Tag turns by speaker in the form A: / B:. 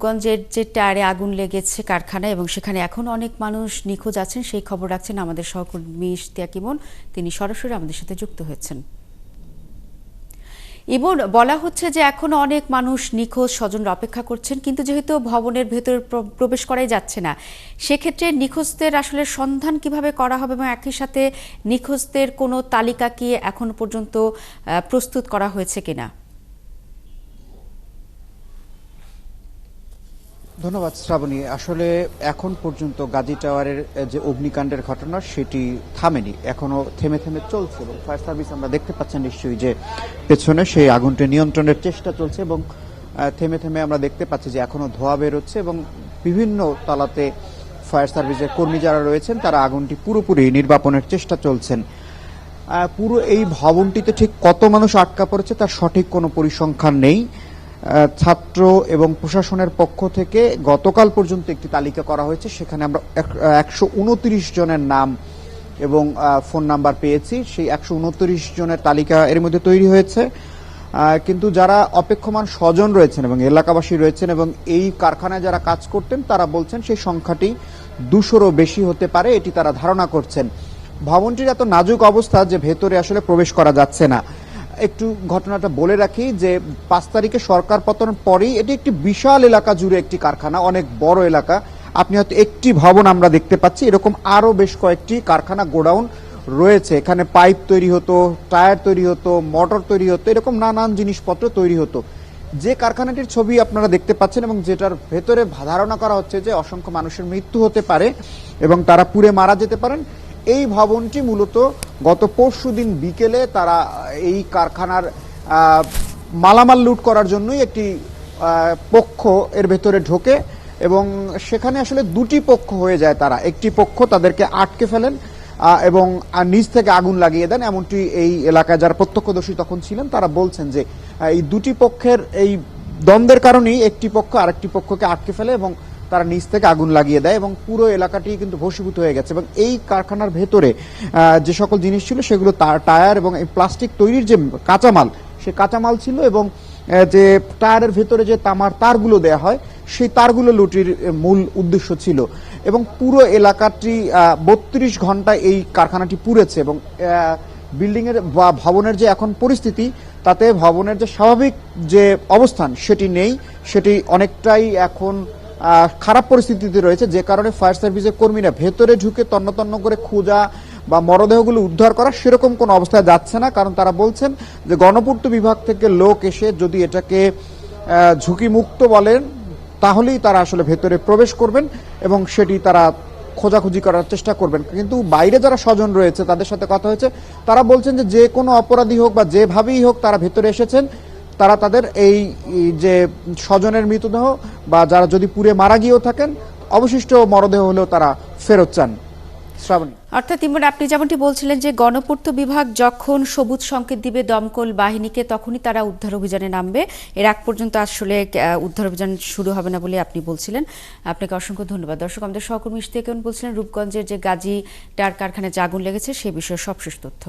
A: গঞ্জের যে টায়ারে আগুন লেগেছে কারখানায় এবং সেখানে এখন অনেক মানুষ নিখোঁজ আছেন সেই খবর রাখছেন আমাদের সহকর্মী ইশতিয়াক ইমন। তিনি সরাসরি আমাদের সাথে যুক্ত হয়েছেন। ইমন, বলা হচ্ছে যে এখনো অনেক মানুষ নিখোঁজ, স্বজনরা অপেক্ষা করছেন, কিন্তু যেহেতু ভবনের ভেতরে প্রবেশ করাই যাচ্ছে না, সেক্ষেত্রে নিখোঁজদের আসলে সন্ধান কিভাবে করা হবে এবং একই সাথে নিখোঁজদের কোনো তালিকা কি এখন পর্যন্ত প্রস্তুত করা হয়েছে কিনা?
B: ধন্যবাদ শ্রাবণী। আসলে এখন পর্যন্ত গাজী টাওয়ারের যে অগ্নিকাণ্ডের ঘটনা সেটি থামেনি, এখনো থেমে থেমে চলছে এবং ফায়ার সার্ভিস আমরা দেখতে পাচ্ছেন নিশ্চয়ই যে পেছনে সেই আগুনটি নিয়ন্ত্রণের চেষ্টা চলছে এবং থেমে থেমে আমরা দেখতে পাচ্ছি যে এখনো ধোঁয়া বেরোচ্ছে এবং বিভিন্ন তলাতে ফায়ার সার্ভিসের কর্মী যারা রয়েছেন তারা আগুনটি পুরোপুরি নির্বাপনের চেষ্টা চলছেন। পুরো এই ভবনটিতে ঠিক কত মানুষ আটকা পড়েছে তার সঠিক কোনো পরিসংখ্যান নেই। ছাত্র এবং প্রশাসনের পক্ষ থেকে গতকাল পর্যন্ত একটি তালিকা করা হয়েছে, সেখানে আমরা 129 জনের নাম এবং ফোন নাম্বার পেয়েছি। সেই 129 জনের তালিকা এর মধ্যে তৈরি হয়েছে, কিন্তু যারা অপেক্ষমান স্বজন রয়েছেন এবং এলাকাবাসী রয়েছেন এবং এই কারখানায় যারা কাজ করতেন তারা বলছেন সেই সংখ্যাটি 200-রও বেশি হতে পারে, এটি তারা ধারণা করছেন। ভবনটির এত নাজুক অবস্থা যে ভেতরে আসলে প্রবেশ করা যাচ্ছে না। একটু ঘটনাটা বলে রাখি যে 5 তারিখে সরকার পতনের পরেই এটি একটি বিশাল এলাকা জুড়ে একটি কারখানা, অনেক বড় এলাকা। আপনি হয়তো একটি ভবন আমরা দেখতে পাচ্ছি, এরকম আরো বেশ কয়েকটি কারখানা গোডাউন রয়েছে। এখানে পাইপ তৈরি হতো, টায়ার তৈরি হতো, মোটর তৈরি হতো, এরকম নানান জিনিসপত্র তৈরি হতো। যে কারখানাটির ছবি আপনারা দেখতে পাচ্ছেন এবং যেটার ভেতরে ধারণা করা হচ্ছে যে অসংখ্য মানুষের মৃত্যু হতে পারে এবং তারা পুড়ে মারা যেতে পারেন, এই ভবনটি মূলত গত পরশুদিন বিকেলে তারা এই কারখানার মালামাল লুট করার জন্যই একটি পক্ষ এর ভেতরে ঢোকে এবং সেখানে আসলে দুটি পক্ষ হয়ে যায়। তারা একটি পক্ষ তাদেরকে আটকে ফেলেন এবং নিচ থেকে আগুন লাগিয়ে দেন, এমনটি এই এলাকায় যারা প্রত্যক্ষদর্শী তখন ছিলেন তারা বলছেন যে এই দুটি পক্ষের এই দ্বন্দ্বের কারণেই একটি পক্ষ আরেকটি পক্ষকে আটকে ফেলে এবং তারা নিচ থেকে আগুন লাগিয়ে দেয় এবং পুরো এলাকাটি কিন্তু ভস্মীভূত হয়ে গেছে। এবং এই কারখানার ভেতরে যে সকল জিনিস ছিল সেগুলো টায়ার এবং এই প্লাস্টিক তৈরির যে কাঁচামাল, সে কাঁচামাল ছিল এবং যে টায়ারের ভেতরে যে তামার তারগুলো দেয়া হয় সেই তারগুলো লুটির মূল উদ্দেশ্য ছিল। এবং পুরো এলাকাটি 32 ঘন্টায় এই কারখানাটি পুড়েছে এবং বিল্ডিং এর বা ভবনের যে এখন পরিস্থিতি তাতে ভবনের যে স্বাভাবিক যে অবস্থান সেটি নেই, সেটি অনেকটাই এখন খারাপ পরিস্থিতিতে রয়েছে, যে কারণে ফায়ার সার্ভিসের কর্মীরা ভেতরে ঢুকে তন্ন তন্ন করে খোঁজা বা মরদেহগুলো উদ্ধার করা সেরকম কোনো অবস্থায় যাচ্ছে না। কারণ তারা বলছেন যে গণপূর্ত বিভাগ থেকে লোক এসে যদি এটাকে ঝুঁকিমুক্ত বলেন তাহলেই তারা আসলে ভেতরে প্রবেশ করবেন এবং সেটি তারা খোঁজাখুঁজি করার চেষ্টা করবেন। কিন্তু বাইরে যারা স্বজন রয়েছে তাদের সাথে কথা হয়েছে, তারা বলছেন যে যে কোনো অপরাধী হোক বা যেভাবেই হোক তারা ভেতরে এসেছেন, তারা তাদের এই যে স্বজনের মৃতদেহ বা যারা যদি পুড়ে মারা গিয়েও থাকেন অবশিষ্ট মরদেহ হলেও তারা ফেরত চান। শ্রাবণী,
A: অর্থাৎ ইমন, আপনি যেমনটি বলছিলেন যে গণপূর্ত বিভাগ যখন সবুজ সংকেত দিবে দমকল বাহিনীকে তখনই তারা উদ্ধার অভিযানে নামবে, এর আগ পর্যন্ত আসলে উদ্ধার অভিযান শুরু হবে না বলে আপনি বলছিলেন। আপনাকে অসংখ্য ধন্যবাদ। দর্শক, আমাদের সহকর্মী ইশতিয়াক ইমন বলছিলেন রূপগঞ্জের যে গাজী টায়ার কারখানায় যে আগুন লেগেছে সে বিষয়ে সবশেষ তথ্য।